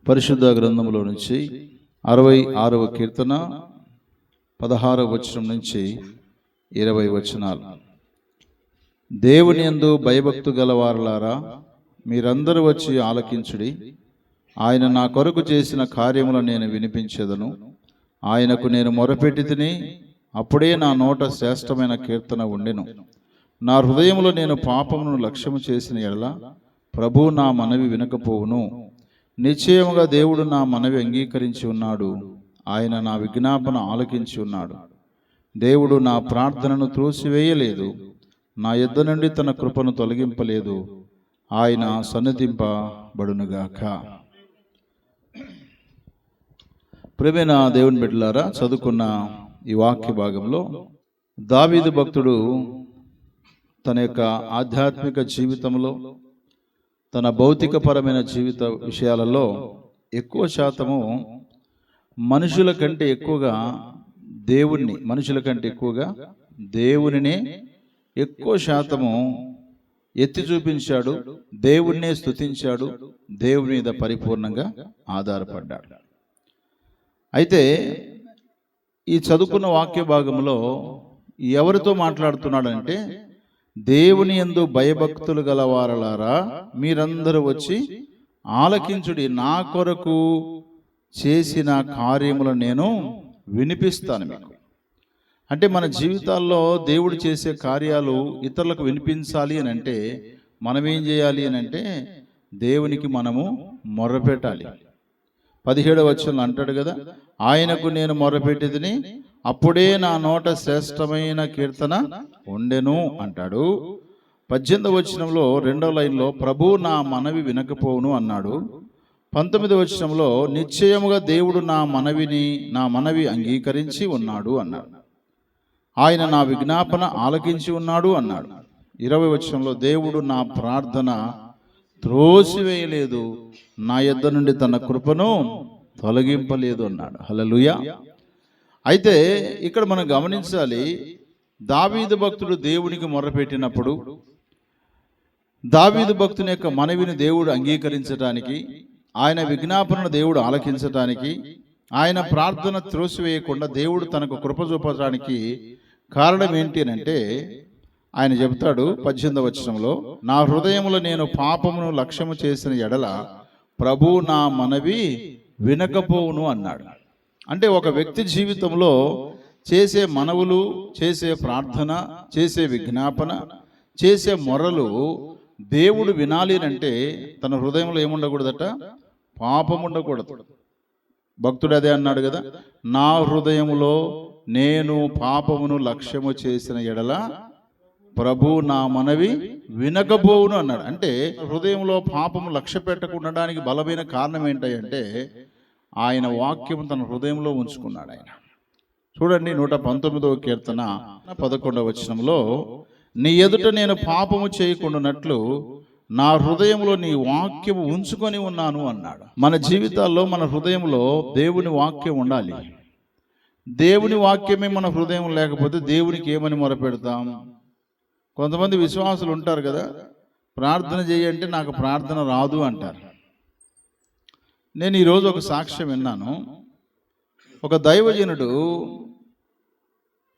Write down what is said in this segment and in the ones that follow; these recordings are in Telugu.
పరిశుద్ధ గ్రంథములో నుంచి 66వ కీర్తన 16వ వచనం నుంచి 20 వచనాలు. దేవుని యందు భయభక్తు గలవారలారా, మీరందరూ వచ్చి ఆలకించుడి. ఆయన నా కొరకు చేసిన కార్యములను నేను వినిపించెదను. ఆయనకు నేను మొరపెట్టి తిని, అప్పుడే నా నోట శ్రేష్టమైన కీర్తన ఉండెను. నా హృదయములో నేను పాపమును లక్ష్యము చేసిన ఎడల ప్రభువు నా మనవి వినకపోవును. నిశ్చయముగా దేవుడు నా మనవి అంగీకరించి ఉన్నాడు. ఆయన నా విజ్ఞాపన ఆలకించి ఉన్నాడు. దేవుడు నా ప్రార్థనను త్రోసివేయలేదు. నా యొద్ద నుండి తన కృపను తొలగింపలేదు. ఆయన సన్నిధింపబడునుగాక. ప్రియమైన దేవుని బిడ్డలారా, చదువుకున్న ఈ వాక్య భాగంలో దావీదు భక్తుడు తన యొక్క ఆధ్యాత్మిక జీవితంలో, తన భౌతికపరమైన జీవిత విషయాలలో ఎక్కువ శాతము మనుషుల కంటే ఎక్కువగా దేవునినే ఎక్కువ శాతము ఎత్తి చూపించాడు. దేవుణ్ణే స్తుతించాడు. దేవుని మీద పరిపూర్ణంగా ఆధారపడ్డాడు. అయితే ఈ చదువుకున్న వాక్య భాగంలో ఎవరితో మాట్లాడుతున్నాడంటే, దేవుని యందు భయభక్తులు గలవారలారా, మీరందరూ వచ్చి ఆలకించుడి. నా కొరకు చేసిన కార్యములను నేను వినిపిస్తాను మీకు. అంటే మన జీవితాల్లో దేవుడు చేసే కార్యాలు ఇతరులకు వినిపించాలి అని అంటే మనం ఏం చేయాలి అని అంటే, దేవునికి మనము మొర్రపెట్టాలి. 17వ వచనంలో అంటాడు కదా, ఆయనకు నేను మొర్రపెట్టితిని, అప్పుడే నా నోట శ్రేష్టమైన కీర్తన ఉండెను అంటాడు. 18వ వచనంలో 2వ లైన్లో ప్రభు నా మనవి వినకపోవును అన్నాడు. 19వ వచనంలో నిశ్చయముగా దేవుడు నా మనవి అంగీకరించి ఉన్నాడు అన్నాడు. ఆయన నా విజ్ఞాపన ఆలకించి ఉన్నాడు అన్నాడు. 20వ వచనంలో దేవుడు నా ప్రార్థన త్రోసివేయలేదు. నా యొద్ద నుండి తన కృపను తొలగింపలేదు అన్నాడు. హల్లెలూయా. అయితే ఇక్కడ మనం గమనించాలి, దావీదు భక్తుడు దేవునికి మొర్రపెట్టినప్పుడు దావీదు భక్తుని యొక్క మనవిని దేవుడు అంగీకరించడానికి, ఆయన విజ్ఞాపనను దేవుడు ఆలకించటానికి, ఆయన ప్రార్థన త్రోసివేయకుండా దేవుడు తనకు కృప చూపడానికి కారణం ఏంటి అంటే, ఆయన చెబుతాడు 18వ వచనంలో, నా హృదయంలో నేను పాపమును లక్ష్యము చేసిన ఎడల ప్రభు నా మనవి వినకపోవును అన్నాడు. అంటే ఒక వ్యక్తి జీవితంలో చేసే మనవులు, చేసే ప్రార్థన, చేసే విజ్ఞాపన, చేసే మొరలు దేవుడు వినాలి అంటే తన హృదయంలో ఏముండకూడదట? పాపం ఉండకూడదు. భక్తుడు అదే అన్నాడు కదా, నా హృదయములో నేను పాపమును లక్ష్యము చేసిన ఎడల ప్రభు నా మనవి వినకపోవును అన్నాడు. అంటే హృదయంలో పాపము లక్ష్య పెట్టకుండడానికి బలమైన కారణం ఏంటంటే, ఆయన వాక్యం తన హృదయంలో ఉంచుకున్నాడు. ఆయన చూడండి, 119వ కీర్తన 11వ వచనంలో, నీ ఎదుట నేను పాపము చేయకుండానట్లు నా హృదయంలో నీ వాక్యము ఉంచుకొని ఉన్నాను అన్నాడు. మన జీవితాల్లో మన హృదయంలో దేవుని వాక్యం ఉండాలి. దేవుని వాక్యమే మన హృదయం లేకపోతే దేవునికి ఏమని మొరపెడతాం? కొంతమంది విశ్వాసులు ఉంటారు కదా, ప్రార్థన చేయంటే నాకు ప్రార్థన రాదు అంటారు. నేను ఈరోజు ఒక సాక్ష్యం విన్నాను. ఒక దైవజనుడు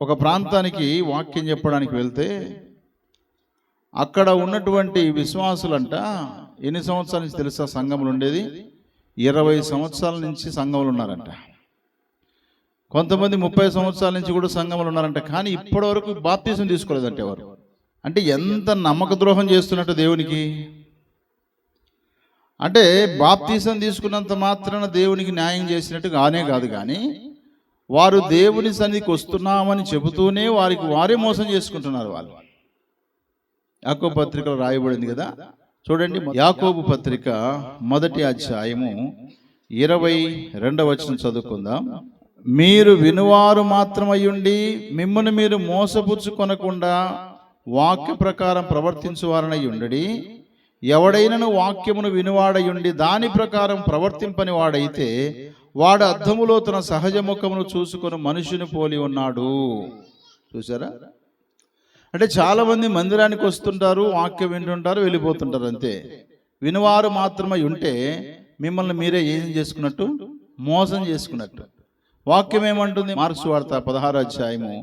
ఒక ప్రాంతానికి వాక్యం చెప్పడానికి వెళ్తే అక్కడ ఉన్నటువంటి విశ్వాసులంట ఎన్ని సంవత్సరాల నుంచి తెలుసా సంఘములు ఉండేది? 20 సంవత్సరాల నుంచి సంఘములు ఉన్నారంట. కొంతమంది 30 సంవత్సరాల నుంచి కూడా సంఘములు ఉన్నారంట. కానీ ఇప్పటి వరకు బాప్తిసం తీసుకోలేదంటే ఎవరు. అంటే ఎంత నమ్మక ద్రోహం చేస్తున్నట్టు దేవునికి. అంటే బాప్తిసం తీసుకున్నంత మాత్రాన దేవునికి న్యాయం చేసినట్టు కాదు. కానీ వారు దేవుని సన్నిధికి వస్తున్నామని చెబుతూనే వారే మోసం చేసుకుంటున్నారు. వాళ్ళు యాకోబు పత్రికలో రాయబడింది కదా, చూడండి. యాకోబు పత్రిక 1వ అధ్యాయము 22వ వచనం చదువుకుందాం. మీరు వినువారు మాత్రమయ్యుండి మిమ్మల్ని మీరు మోసపుచ్చుకొనకుండా వాక్య ప్రకారం ప్రవర్తించువారనై ఉండడి. ఎవడైనను వాక్యమును వినువాడయుండి దాని ప్రకారం ప్రవర్తింపని వాడైతే వాడు అద్దములో తన సహజ ముఖమును చూసుకొని మనుషుని పోలి ఉన్నాడు. చూసారా? అంటే చాలా మంది మందిరానికి వస్తుంటారు, వాక్యం వింటుంటారు, వెళ్ళిపోతుంటారు, అంతే. వినువారు మాత్రమై ఉంటే మిమ్మల్ని మీరే ఏం చేసుకున్నట్టు? మోసం చేసుకున్నట్టు. వాక్యం ఏమంటుంది? మార్క్స్ వార్త 16వ అధ్యాయము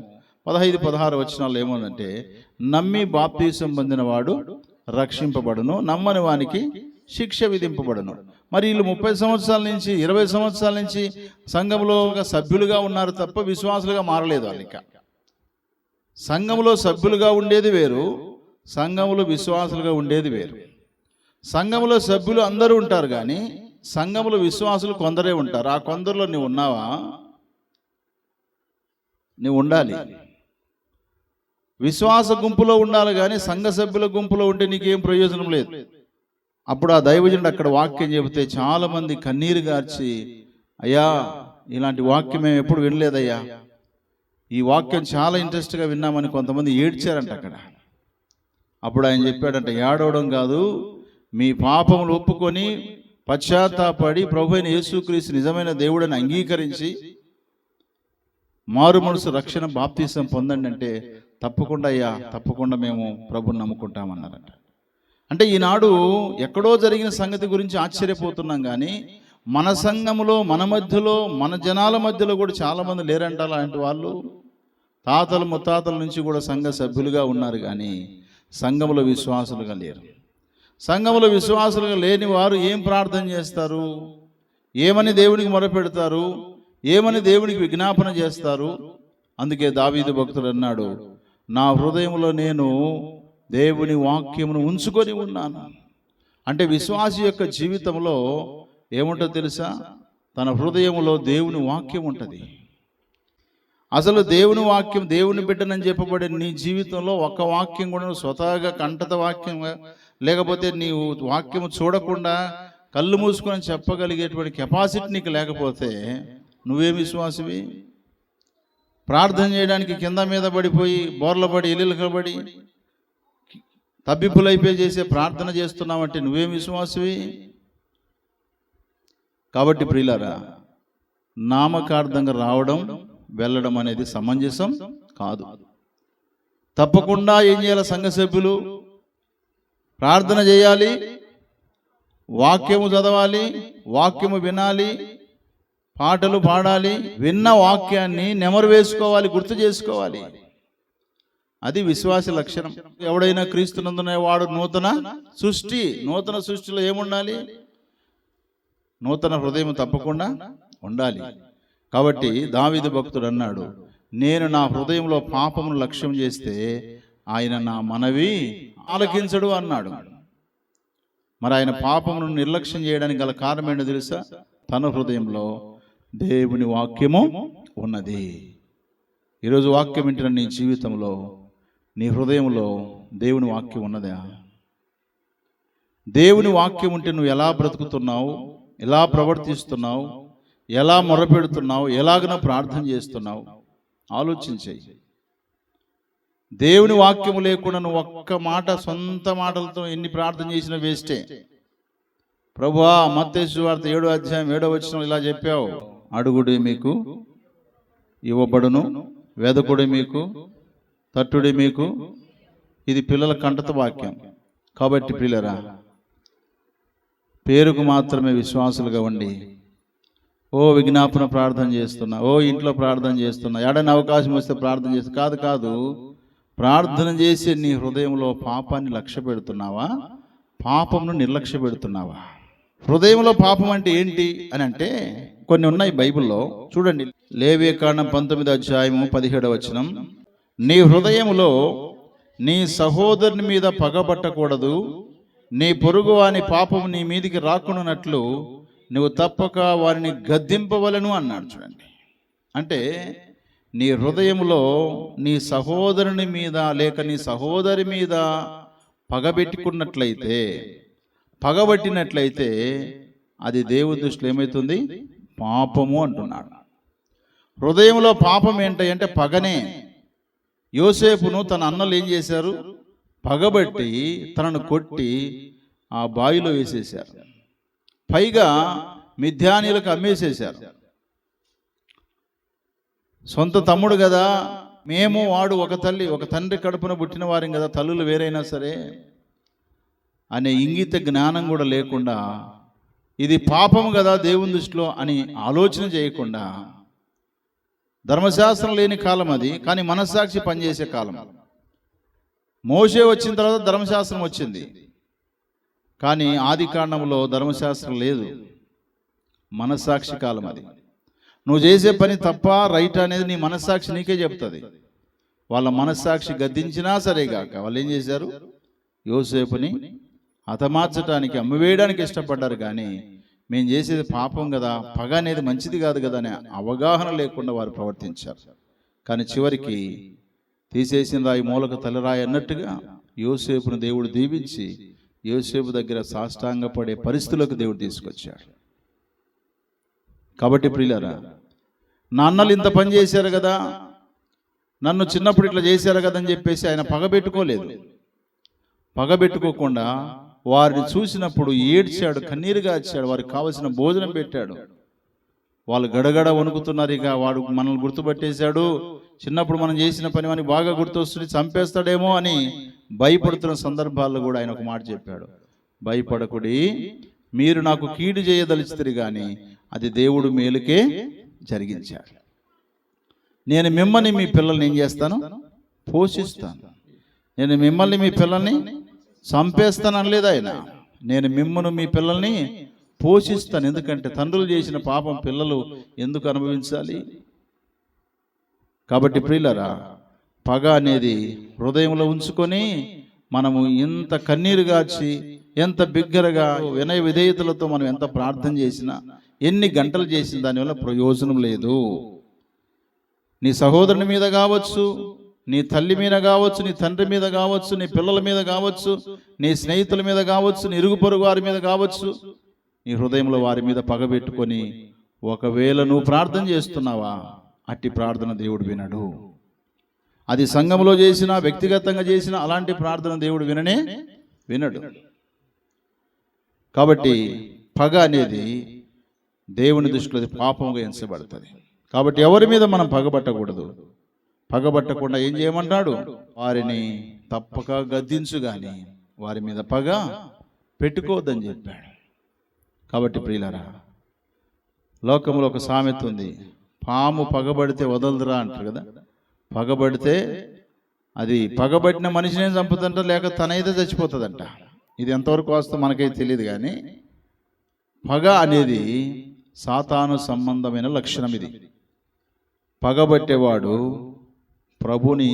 15-16 వచనాలు ఏమోనంటే, నమ్మి బాప్తీసం పొందిన వాడు రక్షింపబడును, నమ్మని వానికి శిక్ష విధింపబడును. మరి వీళ్ళు 30 సంవత్సరాల నుంచి 20 సంవత్సరాల నుంచి సంఘంలో సభ్యులుగా ఉన్నారు తప్ప విశ్వాసులుగా మారలేదు. వాళ్ళు ఇంకా సంఘంలో సభ్యులుగా ఉండేది వేరు, సంఘంలో విశ్వాసులుగా ఉండేది వేరు. సంఘంలో సభ్యులు అందరూ ఉంటారు, కానీ సంఘంలో విశ్వాసులు కొందరే ఉంటారు. ఆ కొందరిలో నువ్వు ఉన్నావా? నువ్వు ఉండాలి. విశ్వాస గుంపులో ఉండాలి, కానీ సంఘ సభ్యుల గుంపులో ఉంటే నీకేం ప్రయోజనం లేదు. అప్పుడు ఆ దైవజనుడు అక్కడ వాక్యం చెబితే చాలామంది కన్నీరు గార్చి, అయ్యా ఇలాంటి వాక్యం మేము ఎప్పుడు వినలేదయ్యా, ఈ వాక్యం చాలా ఇంట్రెస్ట్గా విన్నామని కొంతమంది ఏడ్చారంట అక్కడ. అప్పుడు ఆయన చెప్పాడంట, ఏడవడం కాదు, మీ పాపములు ఒప్పుకొని పశ్చాత్తాపడి ప్రభు అయిన యేసుక్రీస్తు నిజమైన దేవుడని అంగీకరించి మారు మనసు రక్షణ బాప్తీసం పొందండి అంటే, తప్పకుండా అయ్యా, తప్పకుండా మేము ప్రభుని నమ్ముకుంటామన్నారంట. అంటే ఈనాడు ఎక్కడో జరిగిన సంగతి గురించి ఆశ్చర్యపోతున్నాం, కానీ మన సంఘములో, మన మధ్యలో, మన జనాల మధ్యలో కూడా చాలామంది లేరంట అలాంటి వాళ్ళు. తాతలు ముత్తాతల నుంచి కూడా సంఘ సభ్యులుగా ఉన్నారు, కానీ సంఘములో విశ్వాసులుగా లేరు. సంఘములో విశ్వాసులుగా లేని వారు ఏం ప్రార్థన చేస్తారు? ఏమని దేవునికి మొరపెడతారు? ఏమని దేవునికి విజ్ఞాపన చేస్తారు? అందుకే దావీదు భక్తుడు అన్నాడు, నా హృదయంలో నేను దేవుని వాక్యమును ఉంచుకొని ఉన్నాను. అంటే విశ్వాసి యొక్క జీవితంలో ఏముంటుందో తెలుసా? తన హృదయంలో దేవుని వాక్యం ఉంటుంది. అసలు దేవుని వాక్యం, దేవుని బిడ్డనని చెప్పబడే నీ జీవితంలో ఒక్క వాక్యం కూడా నువ్వు స్వతహాగా కంఠత వాక్యం, లేకపోతే నీవు వాక్యం చూడకుండా కళ్ళు మూసుకొని చెప్పగలిగేటువంటి కెపాసిటీ నీకు లేకపోతే నువ్వేం విశ్వాసివి? ప్రార్థన చేయడానికి కింద మీద పడిపోయి బోర్ల పడి ఇల్లులు పడి తబ్బిబ్బులైపోయి చేసే ప్రార్థన చేస్తున్నావంటే నువ్వేం విశ్వాసివి? కాబట్టి ప్రియులారా, నామకార్థంగా రావడం వెళ్ళడం అనేది సమంజసం కాదు. తప్పకుండా ఏం చేయాలి? సంఘ సభ్యులు ప్రార్థన చేయాలి, వాక్యము చదవాలి, వాక్యము వినాలి, పాటలు పాడాలి, విన్న వాక్యాన్ని నెమరు వేసుకోవాలి, గుర్తు చేసుకోవాలి. అది విశ్వాస లక్షణం. ఎవడైనా క్రీస్తునందున వాడు నూతన సృష్టి. నూతన సృష్టిలో ఏముండాలి? నూతన హృదయం తప్పకుండా ఉండాలి. కాబట్టి దావీదు భక్తుడు అన్నాడు, నేను నా హృదయంలో పాపమును లక్ష్యం చేస్తే ఆయన నా మనవి ఆలకించడు అన్నాడు. మరి ఆయన పాపమును నిర్లక్ష్యం చేయడానికి గల కారణం ఏంటో తెలుసా? తన హృదయంలో దేవుని వాక్యము ఉన్నది. ఈరోజు వాక్యం వింటున్న నీ జీవితంలో, నీ హృదయంలో దేవుని వాక్యం ఉన్నదా? దేవుని వాక్యం ఉంటే నువ్వు ఎలా బ్రతుకుతున్నావు, ఎలా ప్రవర్తిస్తున్నావు, ఎలా మొరపెడుతున్నావు, ఎలాగన ప్రార్థన చేస్తున్నావు ఆలోచించేయి. దేవుని వాక్యము లేకుండా నువ్వు ఒక్క మాట, సొంత మాటలతో ఎన్ని ప్రార్థన చేసినా వేస్టే. ప్రభువా, మత్తయి సువార్త 7వ అధ్యాయం 7వ వచనం ఇలా చెప్పావు, అడుగుడి మీకు ఇవ్వబడును, వెదకుడి మీకు, తట్టుడి మీకు. ఇది పిల్లల కంటత వాక్యం. కాబట్టి పిల్లరా, పేరుకు మాత్రమే విశ్వాసులుగా ఉండి ఓ విజ్ఞాపన ప్రార్థన చేస్తున్నా, ఓ ఇంట్లో ప్రార్థన చేస్తున్నా, ఏడైనా అవకాశం వస్తే ప్రార్థన చేస్తున్నా, కాదు. ప్రార్థన చేసి నీ హృదయంలో పాపాన్ని లక్ష్య పెడుతున్నావా, పాపమును నిర్లక్ష్య పెడుతున్నావా? హృదయంలో పాపం అంటే ఏంటి అని అంటే కొన్ని ఉన్నాయి బైబిల్లో. చూడండి, లేవియకాండం 19వ అధ్యాయము 17వ వచనం, నీ హృదయములో నీ సహోదరుని మీద పగబట్టకూడదు, నీ పొరుగు వాని పాపము నీ మీదికి రాకుండానట్లు నువ్వు తప్పక వారిని గద్దింపవలను అన్నాడు. చూడండి, అంటే నీ హృదయంలో నీ సహోదరుని మీద లేక నీ సహోదరి మీద పగబట్టినట్లయితే అది దేవుని దృష్టిలో ఏమవుతుంది? పాపము అంటున్నాడు. హృదయంలో పాపం ఏంటంటే పగనే. యోసేపును తన అన్నలు ఏం చేశారు? పగబట్టి తనను కొట్టి ఆ బావిలో వేసేశారు. పైగా మిద్యానీయులకు అమ్మేసేశారు. సొంత తమ్ముడు కదా, మేము వాడు ఒక తండ్రి కడుపున పుట్టిన వారం కదా, తల్లులు వేరైనా సరే అనే ఇంగిత జ్ఞానం కూడా లేకుండా ఇది పాపం కదా దేవుని దృష్టిలో అని ఆలోచన చేయకుండా, ధర్మశాస్త్రం లేని కాలం అది, కానీ మనస్సాక్షి పనిచేసే కాలం. మోషే వచ్చిన తర్వాత ధర్మశాస్త్రం వచ్చింది, కానీ ఆది కాండంలో ధర్మశాస్త్రం లేదు. మనస్సాక్షి కాలం అది. నువ్వు చేసే పని తప్ప రైట్ అనేది నీ మనస్సాక్షి నీకే చెప్తుంది. వాళ్ళ మనస్సాక్షి గద్దించినా సరేగాక వాళ్ళు ఏం చేశారు? యోసేపుని హతమార్చడానికి, అమ్మివేయడానికి ఇష్టపడ్డారు. కానీ మేము చేసేది పాపం కదా, పగ అనేది మంచిది కాదు కదా అనే అవగాహన లేకుండా వారు ప్రవర్తించారు. కానీ చివరికి తీసేసిన రాయి మూలకు తలరాయి అన్నట్టుగా యోసేపును దేవుడు దీవించి యోసేపు దగ్గర సాష్టాంగపడే పరిస్థితులకు దేవుడు తీసుకొచ్చాడు. కాబట్టి ప్రియులారా, నాన్నలు ఇంత పని చేశారు కదా, నన్ను చిన్నప్పుడు ఇట్లా చేశారు కదా అని చెప్పేసి ఆయన పగబెట్టుకోలేదు. పగబెట్టుకోకుండా వారిని చూసినప్పుడు ఏడ్చాడు, కన్నీరుగా వచ్చాడు, వారికి కావలసిన భోజనం పెట్టాడు. వాళ్ళు గడగడ వణుకుతున్నారు. ఇక వాడు మనల్ని గుర్తుపట్టేశాడు, చిన్నప్పుడు మనం చేసిన పని అని బాగా గుర్తొస్తుంది, చంపేస్తాడేమో అని భయపడుతున్న సందర్భాల్లో కూడా ఆయన ఒక మాట చెప్పాడు, భయపడకుడి, మీరు నాకు కీడు చేయదలిచితిరి కానీ అది దేవుడు మేలుకే జరిగించాడు. నేను మిమ్మల్ని మీ పిల్లల్ని ఏం చేస్తాను? పోషిస్తాను. నేను మిమ్మల్ని మీ పిల్లల్ని చంపేస్తాను అనలేదు ఆయన. నేను మిమ్మల్ని మీ పిల్లల్ని పోషిస్తాను. ఎందుకంటే తండ్రులు చేసిన పాపం పిల్లలు ఎందుకు అనుభవించాలి? కాబట్టి ప్రియులారా, పగ అనేది హృదయంలో ఉంచుకొని మనము ఎంత కన్నీరు గార్చి, ఎంత బిగ్గరగా వినయ విధేయతలతో మనం ఎంత ప్రార్థన చేసినా, ఎన్ని గంటలు చేసిన దానివల్ల ప్రయోజనం లేదు. నీ సహోదరుని మీద కావచ్చు, నీ తల్లి మీద కావచ్చు, నీ తండ్రి మీద కావచ్చు, నీ పిల్లల మీద కావచ్చు, నీ స్నేహితుల మీద కావచ్చు, నీ ఇరుగు పొరుగు వారి మీద కావచ్చు, నీ హృదయంలో వారి మీద పగబెట్టుకొని ఒకవేళ నువ్వు ప్రార్థన చేస్తున్నావా, అట్టి ప్రార్థన దేవుడు వినడు. అది సంఘంలో చేసినా, వ్యక్తిగతంగా చేసినా అలాంటి ప్రార్థన దేవుడు వినడు. కాబట్టి పగ అనేది దేవుని దృష్టిలో పాపంగా ఎంచబడుతుంది. కాబట్టి ఎవరి మీద మనం పగబట్టకూడదు. పగబట్టకుండా ఏం చేయమంటాడు? వారిని తప్పక గద్దించు గాని వారి మీద పగ పెట్టుకోవద్దని చెప్పాడు. కాబట్టి ప్రియులారా, లోకంలో ఒక సామెత ఉంది, పాము పగబడితే వదలదురా అంటారు కదా. పగబడితే అది పగబట్టిన మనిషిని చంపుతుంట, లేక తనైతే చచ్చిపోతుందంట. ఇది ఎంతవరకు వాస్తవం మనకైతే తెలియదు. కానీ పగ అనేది సాతాను సంబంధమైన లక్షణం. ఇది పగబట్టేవాడు ప్రభుని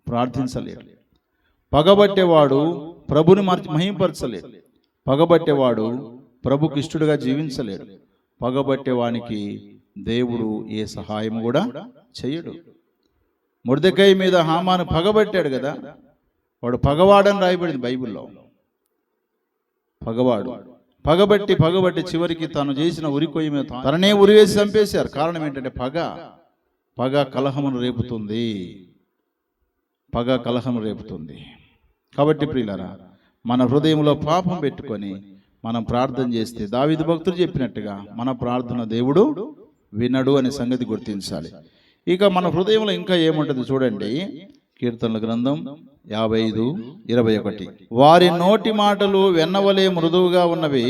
ప్రార్థించలేడు, పగబట్టేవాడు ప్రభుని మహింపరచలేడు, పగబట్టేవాడు ప్రభుకి ఇష్టడుగా జీవించలేడు, పగబట్టేవానికి దేవుడు ఏ సహాయం కూడా చేయడు. మొర్దెకై మీద హామాను పగబట్టాడు కదా, వాడు పగవాడని రాయబడింది బైబిల్లో. పగవాడు పగబట్టి చివరికి తను చేసిన ఉరికొయ్య మీద తననే ఉరివేసి చంపేశారు. కారణం ఏంటంటే పగ కలహమును రేపుతుంది. పగ కలహము రేపుతుంది. కాబట్టి ప్రియులారా, మన హృదయంలో పాపం పెట్టుకొని మనం ప్రార్థన చేస్తే దావీదు భక్తుడు చెప్పినట్టుగా మన ప్రార్థన దేవుడు వినడు అనే సంగతి గుర్తించాలి. ఇక మన హృదయంలో ఇంకా ఏముంటుంది చూడండి. కీర్తనల గ్రంథం 55:21, వారి నోటి మాటలు వెన్నవలే మృదువుగా ఉన్నవి,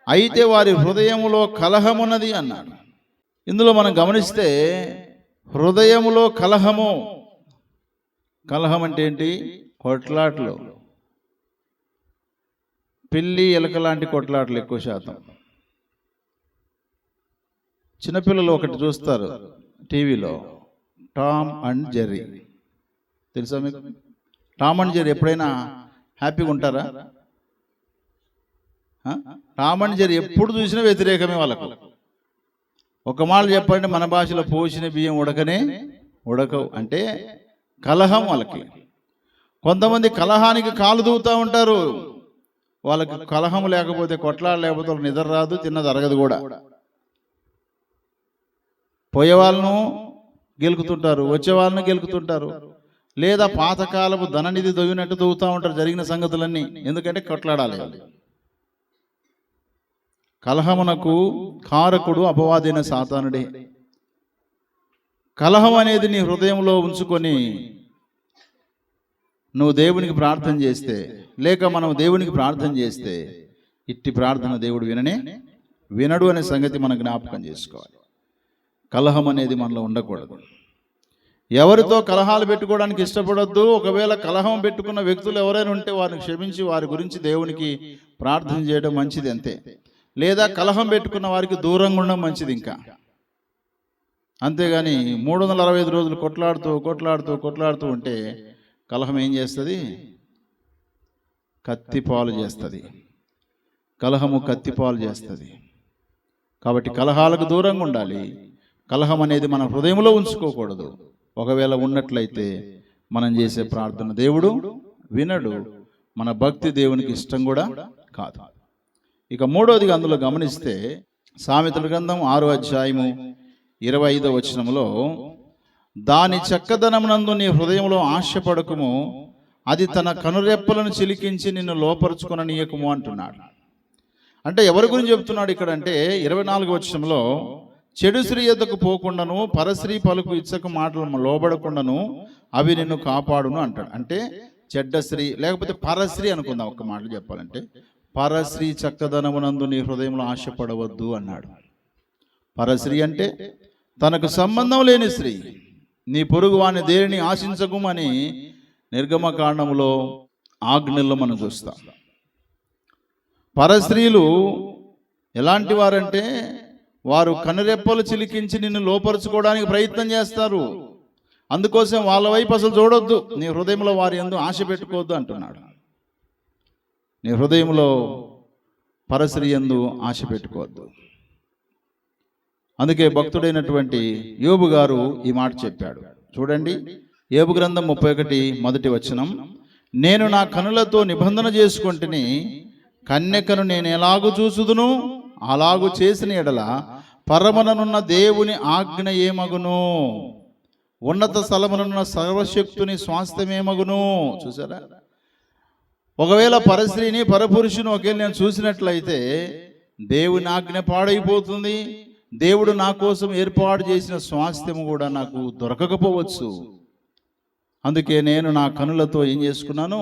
అయితే వారి హృదయములో కలహమున్నది అన్నాడు. ఇందులో మనం గమనిస్తే హృదయములో కలహం అంటే ఏంటి? కొట్లాట్లు, పిల్లి ఎలక లాంటి కొట్లాట్లు ఎక్కువ శాతం. చిన్నపిల్లలు ఒకటి చూస్తారు టీవీలో, టామ్ అండ్ జెర్రీ. తెలుసా మీకు? టామ్ అండ్ జెర్రీ ఎప్పుడైనా హ్యాపీగా ఉంటారా? టామ్ అండ్ జెర్రీ ఎప్పుడు చూసినా వ్యతిరేకమే వాళ్ళకు. ఒక మాట చెప్పండి, మన భాషలో పోసిన బియ్యం ఉడకవు అంటే కలహం వాళ్ళకి. కొంతమంది కలహానికి కాలు దూవుతూ ఉంటారు. వాళ్ళకి కలహం లేకపోతే, కొట్లాడ లేకపోతే వాళ్ళకి నిద్ర రాదు, తిన్నది అరగదు కూడా. పోయే వాళ్ళను గెలుకుతుంటారు, వచ్చే వాళ్ళను గెలుకుతుంటారు, లేదా పాతకాలపు ధననిధి దొవ్వినట్టు దొవ్వుతూ ఉంటారు జరిగిన సంగతులన్నీ. ఎందుకంటే కొట్లాడాలి. కలహమునకు కారకుడు అపవాదైన సాతానుడే. కలహం అనేది నీ హృదయంలో ఉంచుకొని నువ్వు దేవునికి ప్రార్థన చేస్తే, లేక మనం దేవునికి ప్రార్థన చేస్తే ఇట్టి ప్రార్థన దేవుడు వినడు అనే సంగతి మనం జ్ఞాపకం చేసుకోవాలి. కలహం అనేది మనలో ఉండకూడదు. ఎవరితో కలహాలు పెట్టుకోవడానికి ఇష్టపడొద్దు. ఒకవేళ కలహం పెట్టుకున్న వ్యక్తులు ఎవరైనా ఉంటే వారిని క్షమించి వారి గురించి దేవునికి ప్రార్థన చేయడం మంచిది అంతే. లేదా కలహం పెట్టుకున్న వారికి దూరంగా ఉండడం మంచిది ఇంకా. అంతేగాని 365 రోజులు కొట్లాడుతూ ఉంటే కలహం ఏం చేస్తుంది? కత్తిపాలు చేస్తుంది. కలహము కత్తిపాలు చేస్తుంది. కాబట్టి కలహాలకు దూరంగా ఉండాలి. కలహం అనేది మన హృదయంలో ఉంచుకోకూడదు. ఒకవేళ ఉన్నట్లయితే మనం చేసే ప్రార్థన దేవుడు వినడు. మన భక్తి దేవునికి ఇష్టం కూడా కాదు. ఇక మూడవదిగా అందులో గమనిస్తే సామెతల గ్రంథం 6వ అధ్యాయము 25వ వచనములో, దాని చక్కదనమునందు నీ హృదయంలో ఆశపడకుము, అది తన కనురెప్పలను చిలికించి నిన్ను లోపరుచుకొననీయకుము అంటున్నాడు. అంటే ఎవరి గురించి చెప్తున్నాడు ఇక్కడ అంటే 24వ వచనంలో, చెడు స్త్రీ యొద్దకు పోకుండాను పరస్త్రీ పలుకు ఇచ్చక మాటలు లోబడకుండాను అవి నిన్ను కాపాడును అంటాడు. అంటే చెడ్డ స్త్రీ లేకపోతే పరస్త్రీ అనుకుందాం, ఒక్క మాటలు చెప్పాలంటే పరస్త్రీ చక్కదనమునందు నీ హృదయంలో ఆశపడవద్దు అన్నాడు. పరస్త్రీ అంటే తనకు సంబంధం లేని స్త్రీ. నీ పొరుగు వాని దేనిని ఆశించకుమని నిర్గమకాండములో ఆజ్ఞల్లో మనం చూస్తాం. పరస్త్రీలు ఎలాంటి వారంటే వారు కనురెప్పలు చిలికించి నిన్ను లోపరుచుకోవడానికి ప్రయత్నం చేస్తారు. అందుకోసం వాళ్ళ వైపు అసలు చూడొద్దు. నీ హృదయంలో వారి యందు ఆశ పెట్టుకోవద్దు అంటున్నాడు. నీ హృదయంలో పరస్త్రీ యందు ఆశ పెట్టుకోవద్దు. అందుకే భక్తుడైనటువంటి యోబు గారు ఈ మాట చెప్పాడు. చూడండి, యోబు గ్రంథం 31 మొదటి వచనం, నేను నా కనులతో నిబంధన చేసుకుంటుని, కన్యకను నేను ఎలాగూ చూసుదును, అలాగూ చేసిన ఎడల పరమననున్న దేవుని ఆజ్ఞ ఏమగును, ఉన్నత స్థలమునున్న సర్వశక్తుని స్వాస్థ్యమేమగును. చూసారా? ఒకవేళ పరస్త్రీని పరపురుషుని ఒకవేళ నేను చూసినట్లయితే దేవుని ఆజ్ఞ పాడైపోతుంది. దేవుడు నా కోసం ఏర్పాటు చేసిన స్వాస్థ్యము కూడా నాకు దొరకకపోవచ్చు. అందుకే నేను నా కనులతో ఏం చేసుకున్నాను?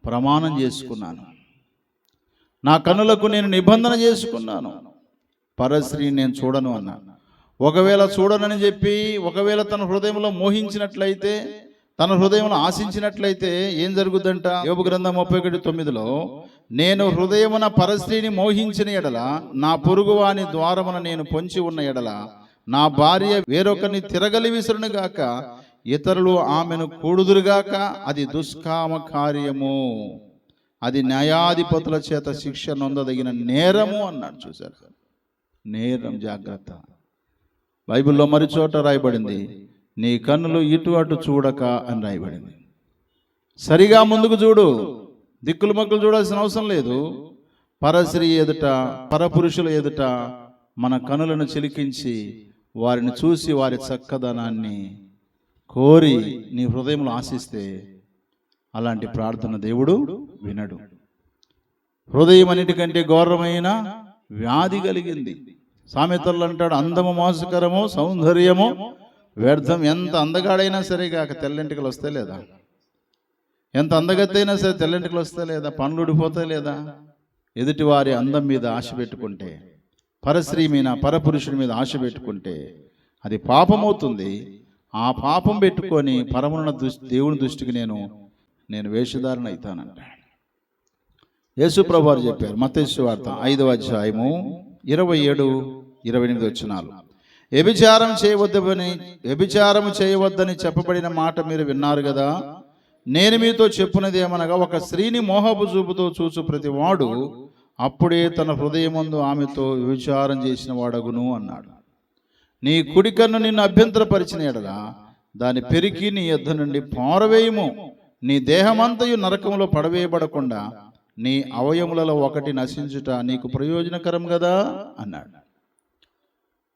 ప్రమాణం చేసుకున్నాను. నా కనులకు నేను నిబంధన చేసుకున్నాను, పరస్త్రీని నేను చూడను అన్నాను. ఒకవేళ చూడనని చెప్పి ఒకవేళ తన హృదయంలో మోహించినట్లయితే, తన హృదయంలో ఆశించినట్లయితే ఏం జరుగుద్దంట? యోబు గ్రంథం 31:9లో, నేను హృదయమున పరస్త్రీని మోహించిన ఎడల, నా పొరుగువాని ద్వారమున నేను పొంచి ఉన్న ఎడల, నా భార్య వేరొకరిని తిరగలి విసురును గాక, ఇతరులు ఆమెను కూడుదురుగాక, అది దుష్కామ కార్యము, అది న్యాయాధిపతుల చేత శిక్ష నొందదగిన నేరము అన్నాడు. చూశారు? నేరం. జాగ్రత్త. బైబిల్లో మరి చోట రాయబడింది, నీ కన్నులు ఇటు అటు చూడక అని రాయబడింది. సరిగా ముందుకు చూడు, దిక్కులు మక్కులు చూడాల్సిన అవసరం లేదు. పరస్త్రీ ఎదుట, పరపురుషుల ఎదుట మన కనులను చిలికించి వారిని చూసి వారి చక్కదనాన్ని కోరి నీ హృదయంలో ఆశిస్తే అలాంటి ప్రార్థన దేవుడు వినడు. హృదయం అన్నిటికంటే ఘోరమైన వ్యాధి కలిగింది. సామెతలు అంటాడు, అందము మోసకరము, సౌందర్యము వ్యర్థం. ఎంత అందగాడైనా సరే కాక తెల్లంటికలు వస్తే లేదా? ఎంత అందగత్తైనా సరే తెల్లంటికలు వస్తే లేదా? పనులు ఊడిపోతే లేదా? ఎదుటి వారి అందం మీద ఆశ పెట్టుకుంటే, పరస్త్రీ మీద, పరపురుషుడి మీద ఆశ పెట్టుకుంటే అది పాపమవుతుంది. ఆ పాపం పెట్టుకొని పరమున్న దేవుని దృష్టికి నేను వేషధారణ అవుతానంట. యేసు ప్రభువు వారు చెప్పారు, మత్తయి సువార్త 5వ అధ్యాయము 27-28 వచనాలు, వ్యభిచారము చేయవద్దని చెప్పబడిన మాట మీరు విన్నారు కదా. నేను మీతో చెప్పున్నది ఏమనగా, ఒక స్త్రీని మోహపు చూపుతో చూచు ప్రతి వాడు అప్పుడే తన హృదయమందు ఆమెతో వ్యభిచారం చేసిన వాడగును అన్నాడు. నీ కుడి కన్ను నిన్ను అభ్యంతరపరిచిన ఎడల దాని పెరికి నీ యొద్ద నుండి పారవేయము. నీ దేహమంతయు నరకములో పడవేయబడకుండా నీ అవయములలో ఒకటి నశించుట నీకు ప్రయోజనకరం కదా అన్నాడు.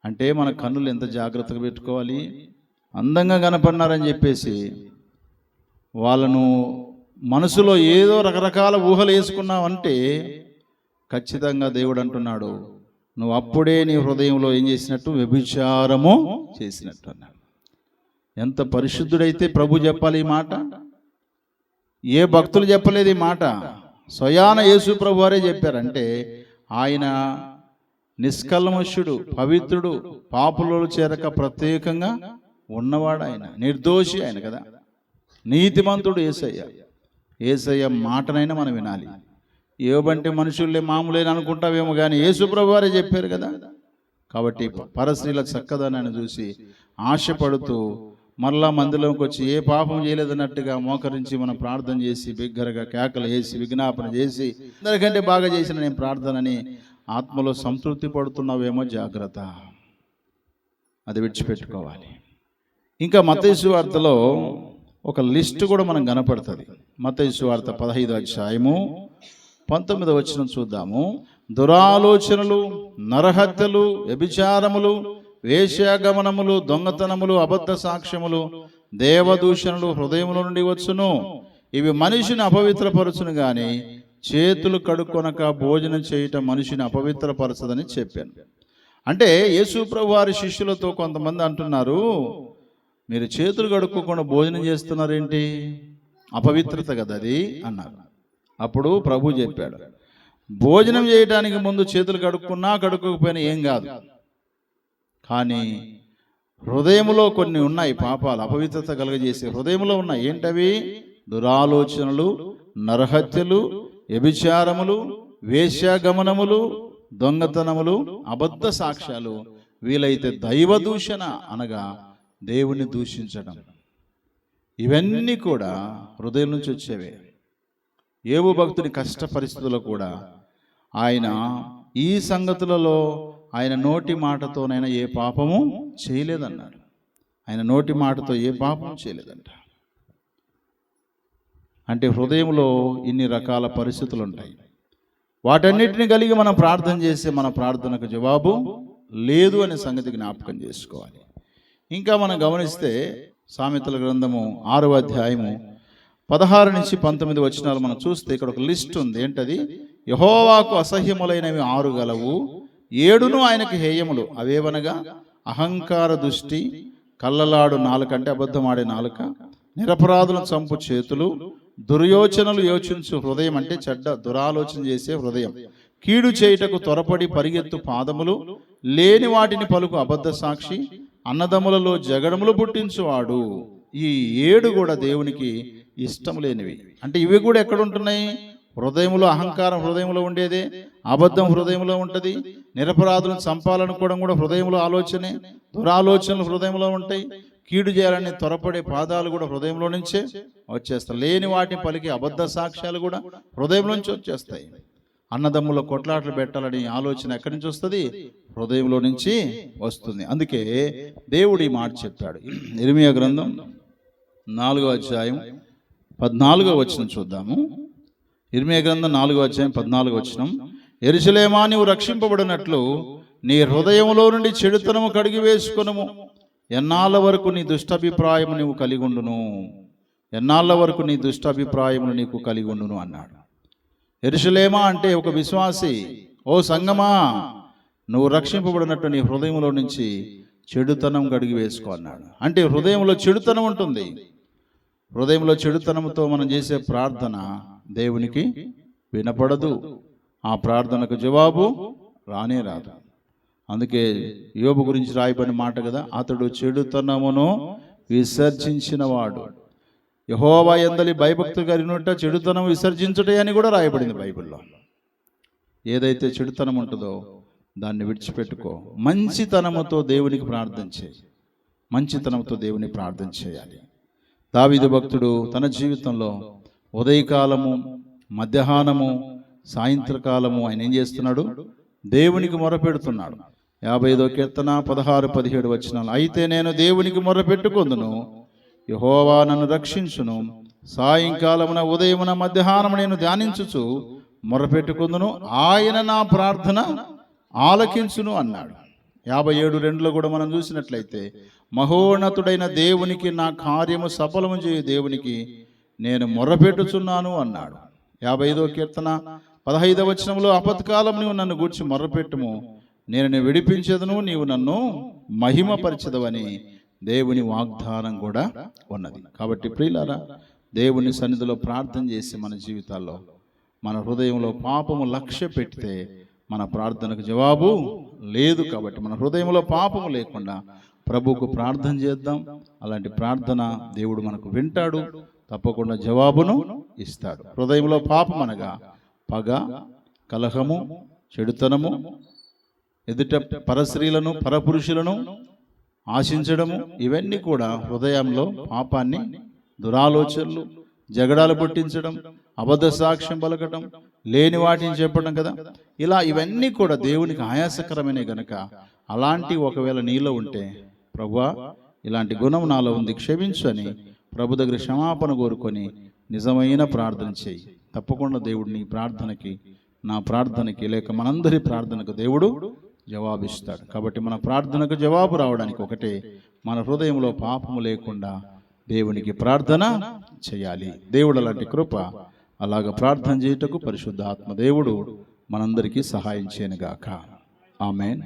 అంటే మన కన్నులు ఎంత జాగ్రత్తగా పెట్టుకోవాలి. అందంగా కనపడినారని చెప్పేసి వాళ్ళను మనసులో ఏదో రకరకాల ఊహలు వేసుకున్నావంటే ఖచ్చితంగా దేవుడు అంటున్నాడు, నువ్వు అప్పుడే నీ హృదయంలో ఏం చేసినట్టు? వ్యభిచారము చేసినట్టు అన్నాడు. ఎంత పరిశుద్ధుడైతే ప్రభు చెప్పాలి ఈ మాట? ఏ భక్తులు చెప్పలేదు ఈ మాట. స్వయాన యేసు ప్రభు వారే చెప్పారంటే ఆయన నిష్కల్మషుడు, పవిత్రుడు, పాపులలో చేరక ప్రత్యేకంగా ఉన్నవాడు, ఆయన నిర్దోషి ఆయన కదా, నీతిమంతుడు యేసయ్య. యేసయ్య మాటనైనా మనం వినాలి. ఏవంటే మనుషుల్లే మామూలేని అనుకుంటావేమో కానీ యేసు ప్రభు వారే చెప్పారు కదా. కాబట్టి పరస్త్రీల చక్కదనాన్ని చూసి ఆశపడుతూ మరలా మందిలోకి వచ్చి ఏ పాపం చేయలేదన్నట్టుగా మోకరించి మనం ప్రార్థన చేసి బిగ్గరగా కేకలు వేసి విజ్ఞాపన చేసి అందరికంటే బాగా చేసిన నేను ప్రార్థనని ఆత్మలో సంతృప్తి పడుతున్నావేమో జాగ్రత్త, అది విడిచిపెట్టుకోవాలి. ఇంకా మత్తయి సువార్తలో ఒక లిస్టు కూడా మనం కనపడుతుంది. మత్తయి సువార్త 15వ అధ్యాయము 19వ వచనం చూద్దాము. దురాలోచనలు, నరహత్యలు, వ్యభిచారములు, వేశ్యాగమనములు, దొంగతనములు, అబద్ధ సాక్ష్యములు, దేవదూషణలు హృదయముల నుండి వచ్చును. ఇవి మనిషిని అపవిత్రపరచును గాని చేతులు కడుక్కొనక భోజనం చేయటం మనిషిని అపవిత్రపరచదని చెప్పాను. అంటే యేసు ప్రభు వారి శిష్యులతో కొంతమంది అంటున్నారు, మీరు చేతులు కడుక్కోకుండా భోజనం చేస్తున్నారేంటి, అపవిత్రత కదా అది అన్నారు. అప్పుడు ప్రభు చెప్పాడు, భోజనం చేయడానికి ముందు చేతులు కడుక్కున్నా కడుక్కోకపోయినా ఏం కాదు, కానీ హృదయంలో కొన్ని ఉన్నాయి పాపాలు, అపవిత్రత కలుగజేసే హృదయంలో ఉన్నాయి. ఏంటవి? దురాలోచనలు, నరహత్యలు, వ్యభిచారములు, వేశ్యాగమనములు, దొంగతనములు, అబద్ధ సాక్ష్యాలు, వీలైతే దైవ దూషణ అనగా దేవుని దూషించడం. ఇవన్నీ కూడా హృదయం నుంచి వచ్చేవే. యోబు భక్తుని కష్ట పరిస్థితుల్లో కూడా ఆయన ఈ సంగతులలో ఆయన నోటి మాటతోనైనా ఏ పాపము చేయలేదన్నాడు. ఆయన నోటి మాటతో ఏ పాపం చేయలేదంట. అంటే హృదయంలో ఇన్ని రకాల పరిస్థితులు ఉంటాయి. వాటన్నిటిని కలిగి మనం ప్రార్థన చేస్తే మన ప్రార్థనకు జవాబు లేదు అనే సంగతి జ్ఞాపకం చేసుకోవాలి. ఇంకా మనం గమనిస్తే సామెతల గ్రంథము 6వ అధ్యాయము 16 నుంచి 19 వచనాలు మనం చూస్తే ఇక్కడ ఒక లిస్ట్ ఉంది. ఏంటది? యెహోవాకు అసహ్యములైనవి 6 గలవు, 7 ఆయనకు హేయములు. అవేవనగా అహంకార దృష్టి, కళ్ళలాడు నాలుక అంటే అబద్ధమాడే నాలుక, నిరపరాధులను చంపు చేతులు, దుర్యోచనలు యోచించు హృదయం అంటే చెడ్డ దురాలోచన చేసే హృదయం, కీడు చేయుటకు త్వరపడి పరిగెత్తు పాదములు, లేని వాటిని పలుకు అబద్ధ సాక్షి, అన్నదమ్ములలో జగడములు పుట్టించువాడు. ఈ 7 కూడా దేవునికి ఇష్టం లేనివి. అంటే ఇవి కూడా ఎక్కడ ఉంటున్నాయి? హృదయంలో. అహంకారం హృదయంలో ఉండేదే, అబద్ధం హృదయంలో ఉంటుంది, నిరపరాధులను చంపాలనుకోవడం కూడా హృదయంలో ఆలోచనే, దురాలోచనలు హృదయంలో ఉంటాయి, కీడు చేయాలని త్వరపడే పాదాలు కూడా హృదయంలో నుంచే వచ్చేస్తాయి, లేని వాటిని పలికి అబద్ధ సాక్ష్యాలు కూడా హృదయంలో నుంచి వచ్చేస్తాయి. అన్నదమ్ముల కొట్లాటలు పెట్టాలని ఆలోచన ఎక్కడి నుంచి వస్తుంది? హృదయంలో నుంచి వస్తుంది. అందుకే దేవుడు ఈ మాట చెప్పాడు. ఇర్మియా గ్రంథం 4వ అధ్యాయం 14వ వచనం చూద్దాము. ఇర్మియా గ్రంథం 4వ అధ్యాయం 14వ వచనం. యెరూషలేమా, నీవు రక్షింపబడినట్లు నీ హృదయంలో నుండి చెడుతనము కడిగి వేసుకొనుము. ఎన్నాళ్ళ వరకు నీ దుష్టాభిప్రాయము నీవు కలిగి ఉండును, ఎన్నాళ్ళ వరకు నీ దుష్టాభిప్రాయములు నీకు కలిగి ఉండును అన్నాడు. యెరూషలేమా అంటే ఒక విశ్వాసి, ఓ సంగమా, నువ్వు రక్షింపబడినట్టు నీ హృదయంలో నుంచి చెడుతనం కడిగి వేసుకో అన్నాడు. అంటే హృదయంలో చెడుతనం ఉంటుంది. హృదయంలో చెడుతనంతో మనం చేసే ప్రార్థన దేవునికి వినపడదు, ఆ ప్రార్థనకు జవాబు రానే రాదు. అందుకే యోబు గురించి రాయబడిన మాట కదా, అతడు చెడుతనమును విసర్జించిన వాడు. యెహోవా యందలి భయభక్తులు కలిగినట్ట చెడుతనం విసర్జించుటే అని కూడా రాయబడింది బైబిల్లో. ఏదైతే చెడుతనం ఉంటుందో దాన్ని విడిచిపెట్టుకో. మంచితనముతో దేవునికి ప్రార్థన చేయి, మంచితనంతో దేవుని ప్రార్థన చేయాలి. దావీదు భక్తుడు తన జీవితంలో ఉదయకాలము, మధ్యాహ్నము, సాయంత్రకాలము ఆయన ఏం చేస్తున్నాడు? దేవునికి మొరపెడుతున్నాడు. 55వ కీర్తన 16-17 వచనాలు. అయితే నేను దేవునికి మొరపెట్టుకొందును, యెహోవా నన్ను రక్షించును. సాయంకాలమున, ఉదయమున, మధ్యాహ్నము నేను ధ్యానించుచు మొరపెట్టుకొందును, ఆయన నా ప్రార్థన ఆలకించును అన్నాడు. 57:2లో కూడా మనం చూసినట్లయితే, మహోన్నతుడైన దేవునికి నా కార్యము సఫలము చేయు దేవునికి నేను మొర్రపెట్టుచున్నాను అన్నాడు. 55వ కీర్తన 15వ వచనంలో, అపత్కాలం నీవు నన్ను గూర్చి మొర్రపెట్టుము, నేను విడిపించదును, నీవు నన్ను మహిమపరచదవని దేవుని వాగ్దానం కూడా ఉన్నది. కాబట్టి ప్రియులారా, దేవుని సన్నిధిలో ప్రార్థన చేసి మన జీవితాల్లో మన హృదయంలో పాపము లక్ష్య పెడితే మన ప్రార్థనకు జవాబు లేదు. కాబట్టి మన హృదయంలో పాపము లేకుండా ప్రభువుకు ప్రార్థన చేద్దాం. అలాంటి ప్రార్థన దేవుడు మనకు వింటాడు, తప్పకుండా జవాబును ఇస్తాడు. హృదయంలో పాపం అనగా పగ, కలహము, చెడుతనము, ఎదుట పరస్త్రీలను పరపురుషులను ఆశించడము, ఇవన్నీ కూడా హృదయంలో పాపాన్ని, దురాలోచనలు, జగడాలు పుట్టించడం, అబద్ధ సాక్ష్యం పలకటం, లేని వాటిని చెప్పడం కదా. ఇవన్నీ కూడా దేవునికి ఆయాసకరమైన గనక అలాంటి ఒకవేళ నీలో ఉంటే, ప్రభువా ఇలాంటి గుణం నాలో ఉంది, క్షమించు అని ప్రభు దగ్గర క్షమాపణ కోరుకొని నిజమైన ప్రార్థన చేయి. తప్పకుండా దేవుడు నీ ప్రార్థనకి, నా ప్రార్థనకి, లేక మనందరి ప్రార్థనకు దేవుడు జవాబిస్తాడు. కాబట్టి మన ప్రార్థనకు జవాబు రావడానికి ఒకటే, మన హృదయంలో పాపము లేకుండా దేవునికి ప్రార్థన చేయాలి. దేవుడు అలాంటి కృప, అలాగ ప్రార్థన చేయుటకు పరిశుద్ధ ఆత్మ దేవుడు మనందరికీ సహాయం చేయనుగాక. ఆమేన్.